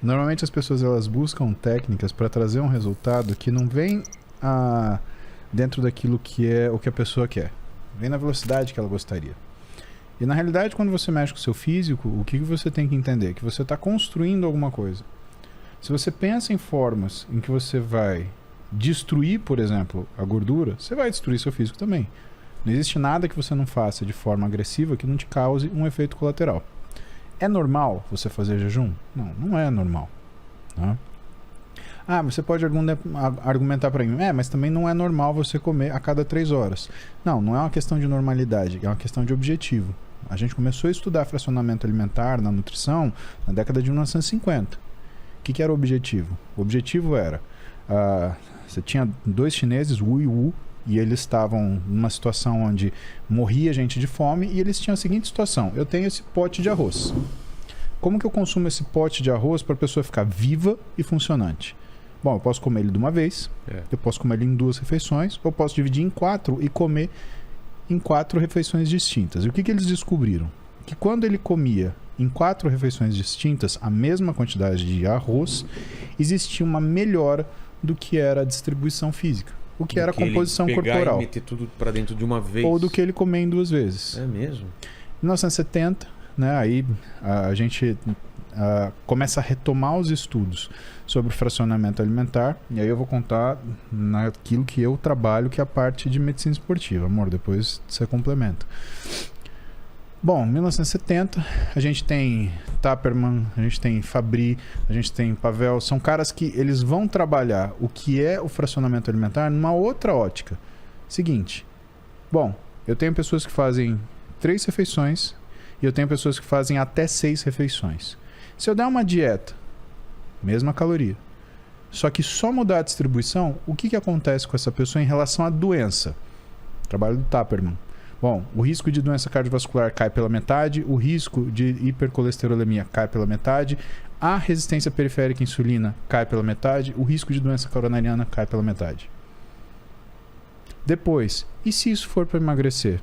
Normalmente as pessoas elas buscam técnicas para trazer um resultado que não vem dentro daquilo que é o que a pessoa quer. Vem na velocidade que ela gostaria. E na realidade, quando você mexe com o seu físico, o que você tem que entender? Que você está construindo alguma coisa. Se você pensa em formas em que você vai destruir, por exemplo, a gordura, você vai destruir seu físico também. Não existe nada que você não faça de forma agressiva que não te cause um efeito colateral. É normal você fazer jejum? Não, não é normal. Tá? Você pode argumentar para mim, mas também não é normal você comer a cada 3 horas. Não, não é uma questão de normalidade, é uma questão de objetivo. A gente começou a estudar fracionamento alimentar na nutrição na década de 1950. O que era o objetivo? O objetivo era, você tinha 2 chineses, Wu e Wu, e eles estavam numa situação onde morria gente de fome, e eles tinham a seguinte situação: eu tenho esse pote de arroz. Como que eu consumo esse pote de arroz para a pessoa ficar viva e funcionante? Bom, eu posso comer ele de uma vez, eu posso comer ele em 2 refeições, ou posso dividir em 4 e comer em 4 refeições distintas. E o que eles descobriram? Que quando ele comia em 4 refeições distintas a mesma quantidade de arroz, existia uma melhora do que era a distribuição física. O que era a composição corporal. E meter tudo para dentro de uma vez. Ou do que ele comer em 2 vezes. É mesmo? Em 1970, né, aí a gente começa a retomar os estudos sobre fracionamento alimentar. E aí eu vou contar naquilo que eu trabalho, que é a parte de medicina esportiva. Amor, depois você complementa. Bom, 1970, a gente tem Taperman, a gente tem Fabry, a gente tem Pavel. São caras que eles vão trabalhar o que é o fracionamento alimentar numa outra ótica. Seguinte, bom, eu tenho pessoas que fazem 3 refeições e eu tenho pessoas que fazem até 6 refeições. Se eu der uma dieta, mesma caloria, só que só mudar a distribuição, o que acontece com essa pessoa em relação à doença? Trabalho do Taperman. Bom, o risco de doença cardiovascular cai pela metade, o risco de hipercolesterolemia cai pela metade, a resistência periférica à insulina cai pela metade, o risco de doença coronariana cai pela metade. Depois, e se isso for para emagrecer?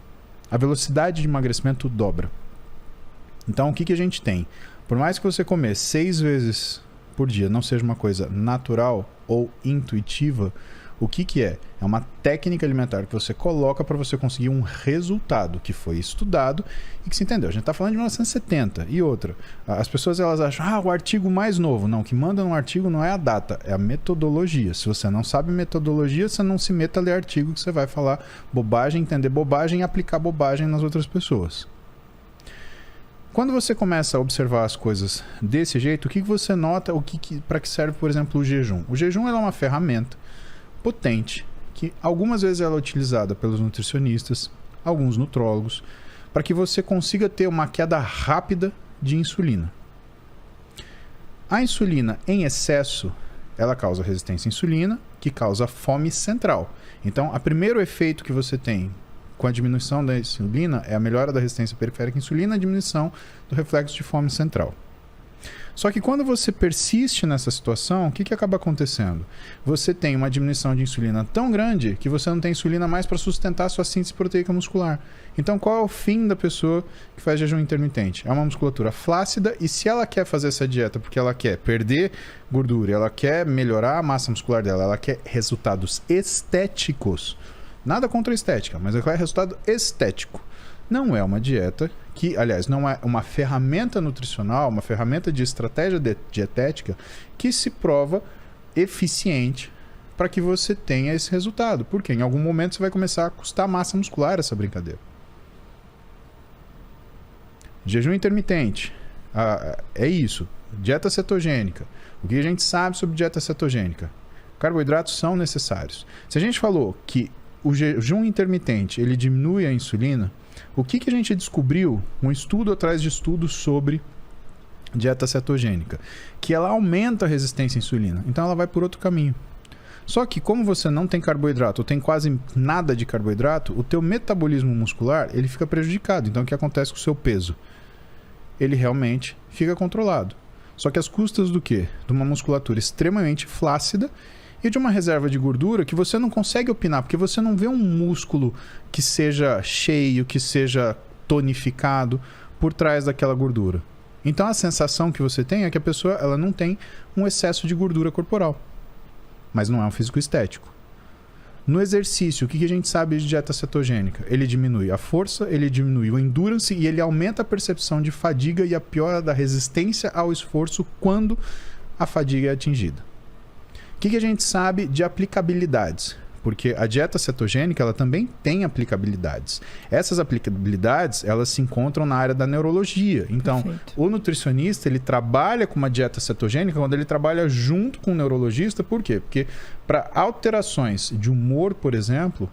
A velocidade de emagrecimento dobra. Então, o que a gente tem? Por mais que você comer 6 vezes por dia não seja uma coisa natural ou intuitiva, o que é? É uma técnica alimentar que você coloca para você conseguir um resultado que foi estudado e que se entendeu. A gente está falando de 1970. E outra, as pessoas elas acham, o artigo mais novo. Não, o que manda no artigo não é a data, é a metodologia. Se você não sabe metodologia, você não se meta a ler artigo que você vai falar bobagem, entender bobagem e aplicar bobagem nas outras pessoas. Quando você começa a observar as coisas desse jeito, o que você nota, para que serve, por exemplo, o jejum? O jejum é uma ferramenta potente, que algumas vezes ela é utilizada pelos nutricionistas, alguns nutrólogos, para que você consiga ter uma queda rápida de insulina. A insulina em excesso, ela causa resistência à insulina, que causa fome central. Então, o primeiro efeito que você tem com a diminuição da insulina é a melhora da resistência periférica à insulina e a diminuição do reflexo de fome central. Só que quando você persiste nessa situação, o que acaba acontecendo? Você tem uma diminuição de insulina tão grande que você não tem insulina mais para sustentar a sua síntese proteica muscular. Então, qual é o fim da pessoa que faz jejum intermitente? É uma musculatura flácida, e se ela quer fazer essa dieta porque ela quer perder gordura, ela quer melhorar a massa muscular dela, ela quer resultados estéticos, nada contra a estética, mas ela quer resultado estético. Não é uma dieta que, aliás, não é uma ferramenta nutricional, uma ferramenta de estratégia dietética que se prova eficiente para que você tenha esse resultado. Porque em algum momento você vai começar a custar massa muscular essa brincadeira. Jejum intermitente. É isso. Dieta cetogênica. O que a gente sabe sobre dieta cetogênica? Carboidratos são necessários. Se a gente falou que o jejum intermitente ele diminui a insulina, o que a gente descobriu, um estudo atrás de estudos sobre dieta cetogênica? Que ela aumenta a resistência à insulina. Então ela vai por outro caminho. Só que como você não tem carboidrato, ou tem quase nada de carboidrato, o teu metabolismo muscular ele fica prejudicado. Então o que acontece com o seu peso? Ele realmente fica controlado. Só que às custas do quê? De uma musculatura extremamente flácida e de uma reserva de gordura que você não consegue opinar, porque você não vê um músculo que seja cheio, que seja tonificado por trás daquela gordura. Então a sensação que você tem é que a pessoa ela não tem um excesso de gordura corporal. Mas não é um físico estético. No exercício, o que a gente sabe de dieta cetogênica? Ele diminui a força, ele diminui o endurance e ele aumenta a percepção de fadiga e a piora da resistência ao esforço quando a fadiga é atingida. O que a gente sabe de aplicabilidades? Porque a dieta cetogênica ela também tem aplicabilidades. Essas aplicabilidades elas se encontram na área da neurologia. Então, perfeito. O nutricionista ele trabalha com uma dieta cetogênica quando ele trabalha junto com o neurologista. Por quê? Porque para alterações de humor, por exemplo,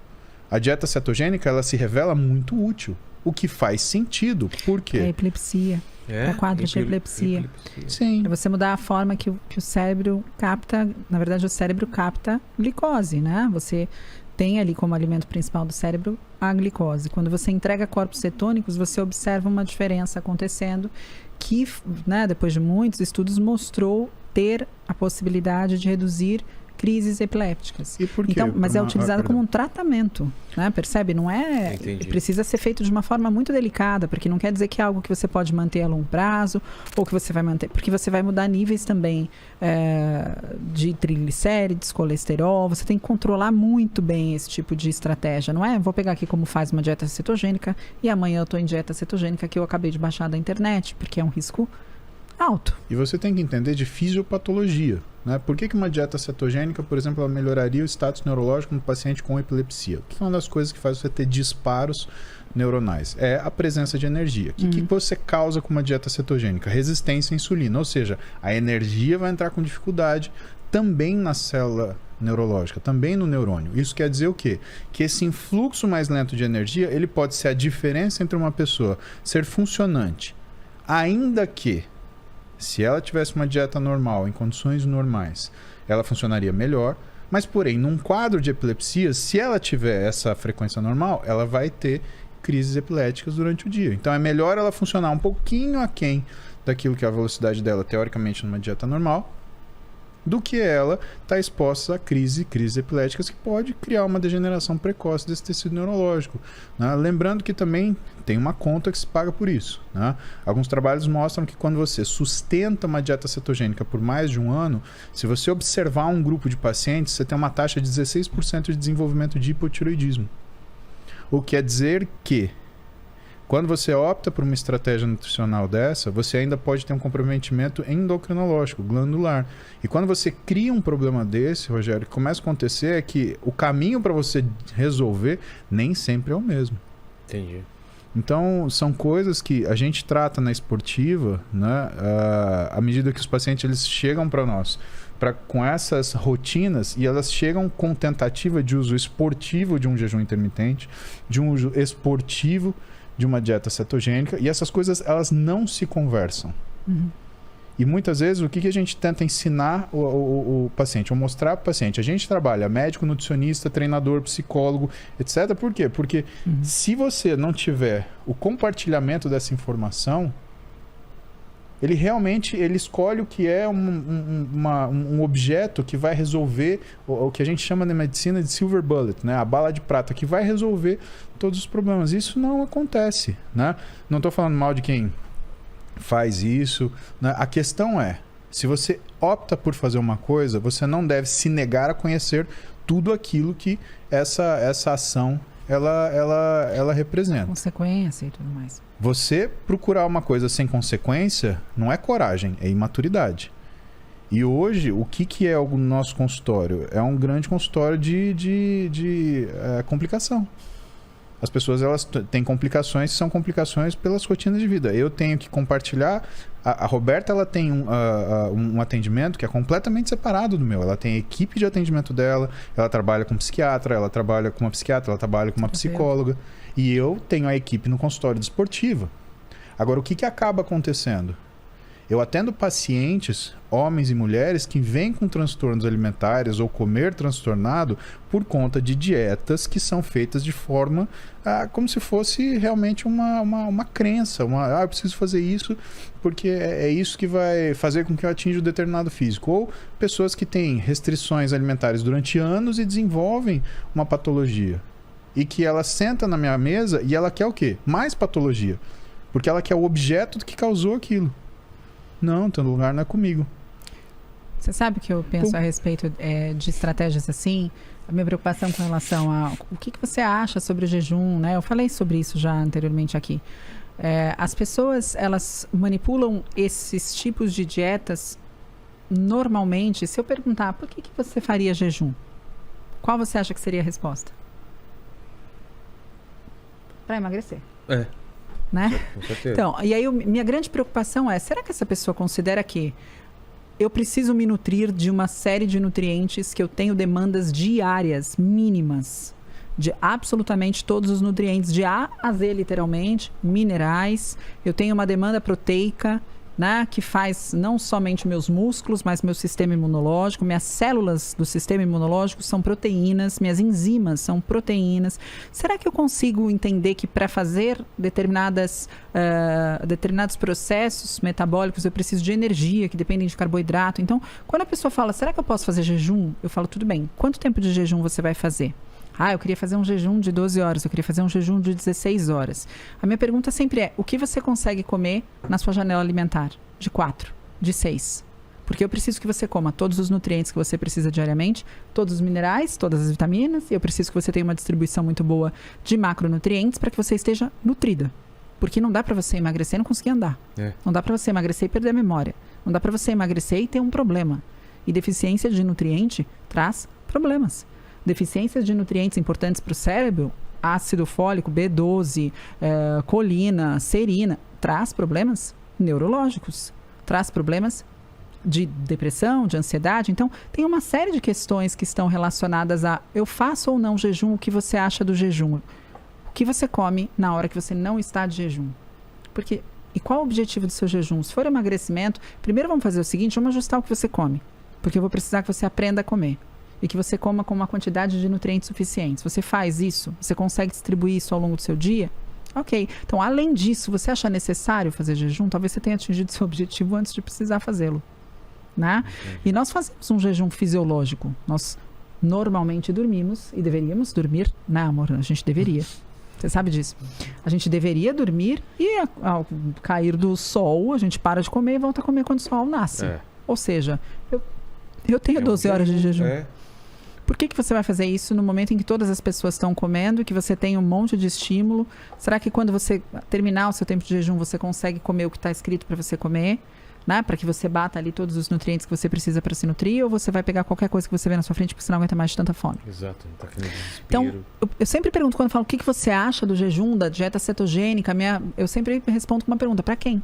a dieta cetogênica ela se revela muito útil. O que faz sentido. Por quê? É epilepsia. Para quadros de epilepsia. Sim. É você mudar a forma que o cérebro capta. Na verdade, o cérebro capta glicose, né? Você tem ali como alimento principal do cérebro a glicose. Quando você entrega corpos cetônicos, você observa uma diferença acontecendo que, né, depois de muitos estudos, mostrou ter a possibilidade de reduzir crises epilépticas. E por quê? Então, mas é utilizado como um tratamento, né? Percebe? Não é... Entendi. Precisa ser feito de uma forma muito delicada, porque não quer dizer que é algo que você pode manter a longo prazo, ou que você vai manter... Porque você vai mudar níveis também de triglicérides, colesterol. Você tem que controlar muito bem esse tipo de estratégia, não é? Vou pegar aqui como faz uma dieta cetogênica e amanhã eu estou em dieta cetogênica que eu acabei de baixar da internet, porque é um risco alto. E você tem que entender de fisiopatologia. Né? Por que uma dieta cetogênica, por exemplo, ela melhoraria o status neurológico no paciente com epilepsia? Que é uma das coisas que faz você ter disparos neuronais. É a presença de energia. O que você causa com uma dieta cetogênica? Resistência à insulina. Ou seja, a energia vai entrar com dificuldade também na célula neurológica, também no neurônio. Isso quer dizer o quê? Que esse influxo mais lento de energia, ele pode ser a diferença entre uma pessoa ser funcionante, ainda que se ela tivesse uma dieta normal, em condições normais, ela funcionaria melhor. Mas, porém, num quadro de epilepsia, se ela tiver essa frequência normal, ela vai ter crises epiléticas durante o dia. Então, é melhor ela funcionar um pouquinho aquém daquilo que é a velocidade dela, teoricamente, numa dieta normal, do que ela estar exposta a crises epiléticas que pode criar uma degeneração precoce desse tecido neurológico. Né? Lembrando que também tem uma conta que se paga por isso. Né? Alguns trabalhos mostram que quando você sustenta uma dieta cetogênica por mais de um ano, se você observar um grupo de pacientes, você tem uma taxa de 16% de desenvolvimento de hipotireoidismo. O que quer dizer que quando você opta por uma estratégia nutricional dessa, você ainda pode ter um comprometimento endocrinológico, glandular. E quando você cria um problema desse, Rogério, o que começa a acontecer é que o caminho para você resolver nem sempre é o mesmo. Entendi. Então, são coisas que a gente trata na esportiva, né, à medida que os pacientes eles chegam para nós com essas rotinas, e elas chegam com tentativa de uso esportivo de um jejum intermitente, de um uso esportivo de uma dieta cetogênica, e essas coisas elas não se conversam. E muitas vezes o que a gente tenta ensinar o paciente, ou mostrar para o paciente, a gente trabalha médico, nutricionista, treinador, psicólogo, etc. Por quê? Porque se você não tiver o compartilhamento dessa informação, ele realmente escolhe o que é um objeto que vai resolver o que a gente chama na medicina de silver bullet, né? A bala de prata, que vai resolver todos os problemas. Isso não acontece, né? Não estou falando mal de quem faz isso, né? A questão é, se você opta por fazer uma coisa, você não deve se negar a conhecer tudo aquilo que essa ação ela representa. Consequência e tudo mais. Você procurar uma coisa sem consequência não é coragem, é imaturidade. E hoje, o que é o nosso consultório? É um grande consultório de complicação. As pessoas elas têm complicações que são complicações pelas rotinas de vida. Eu tenho que compartilhar. A Roberta ela tem um atendimento que é completamente separado do meu. Ela tem a equipe de atendimento dela, ela trabalha com psiquiatra, ela trabalha com uma psiquiatra, ela trabalha com uma psicóloga. E eu tenho a equipe no consultório desportivo. Agora, o que acaba acontecendo? Eu atendo pacientes, homens e mulheres, que vêm com transtornos alimentares ou comer transtornado por conta de dietas que são feitas de forma como se fosse realmente uma crença. Eu preciso fazer isso porque é isso que vai fazer com que eu atinja um determinado físico. Ou pessoas que têm restrições alimentares durante anos e desenvolvem uma patologia. E que ela senta na minha mesa e ela quer o quê? Mais patologia. Porque ela quer o objeto que causou aquilo. Não, teu lugar não é comigo. Você sabe o que eu penso a respeito de estratégias assim? A minha preocupação com relação a o que você acha sobre o jejum, né? Eu falei sobre isso já anteriormente aqui. As pessoas, elas manipulam esses tipos de dietas normalmente. Se eu perguntar, por que você faria jejum? Qual você acha que seria a resposta? Para emagrecer. Né? Com certeza. Então, e aí minha grande preocupação é, será que essa pessoa considera que eu preciso me nutrir de uma série de nutrientes que eu tenho demandas diárias, mínimas, de absolutamente todos os nutrientes, de A a Z, literalmente, minerais. Eu tenho uma demanda proteica, né, que faz não somente meus músculos, mas meu sistema imunológico. Minhas células do sistema imunológico são proteínas, minhas enzimas são proteínas. Será que eu consigo entender que para fazer determinados processos metabólicos eu preciso de energia, que dependem de carboidrato? Então, quando a pessoa fala, será que eu posso fazer jejum? Eu falo, tudo bem, quanto tempo de jejum você vai fazer? Eu queria fazer um jejum de 12 horas, eu queria fazer um jejum de 16 horas. A minha pergunta sempre é, o que você consegue comer na sua janela alimentar? De 4, de 6. Porque eu preciso que você coma todos os nutrientes que você precisa diariamente, todos os minerais, todas as vitaminas, e eu preciso que você tenha uma distribuição muito boa de macronutrientes para que você esteja nutrida. Porque não dá para você emagrecer e não conseguir andar. Não dá para você emagrecer e perder a memória. Não dá para você emagrecer e ter um problema. E deficiência de nutriente traz problemas. Deficiências de nutrientes importantes para o cérebro, ácido fólico, B12, colina, serina, traz problemas neurológicos, traz problemas de depressão, de ansiedade. Então, tem uma série de questões que estão relacionadas a eu faço ou não jejum, o que você acha do jejum? O que você come na hora que você não está de jejum? E qual o objetivo do seu jejum? Se for emagrecimento, primeiro vamos fazer o seguinte, vamos ajustar o que você come, porque eu vou precisar que você aprenda a comer. E que você coma com uma quantidade de nutrientes suficientes. Você faz isso? Você consegue distribuir isso ao longo do seu dia? Ok. Então, além disso, você acha necessário fazer jejum? Talvez você tenha atingido seu objetivo antes de precisar fazê-lo. Né? E nós fazemos um jejum fisiológico. Nós normalmente dormimos e deveríamos dormir. Não, amor, a gente deveria. Você sabe disso. A gente deveria dormir e ao cair do sol, a gente para de comer e volta a comer quando o sol nasce. Ou seja, eu tenho 12 horas de jejum. Por que você vai fazer isso no momento em que todas as pessoas estão comendo e que você tem um monte de estímulo? Será que quando você terminar o seu tempo de jejum, você consegue comer o que está escrito para você comer? Né? Para que você bata ali todos os nutrientes que você precisa para se nutrir? Ou você vai pegar qualquer coisa que você vê na sua frente porque você não aguenta mais de tanta fome? Exato. Tá aqui no desespero. Então, eu sempre pergunto, quando eu falo o que você acha do jejum, da dieta cetogênica, eu sempre respondo com uma pergunta, para quem?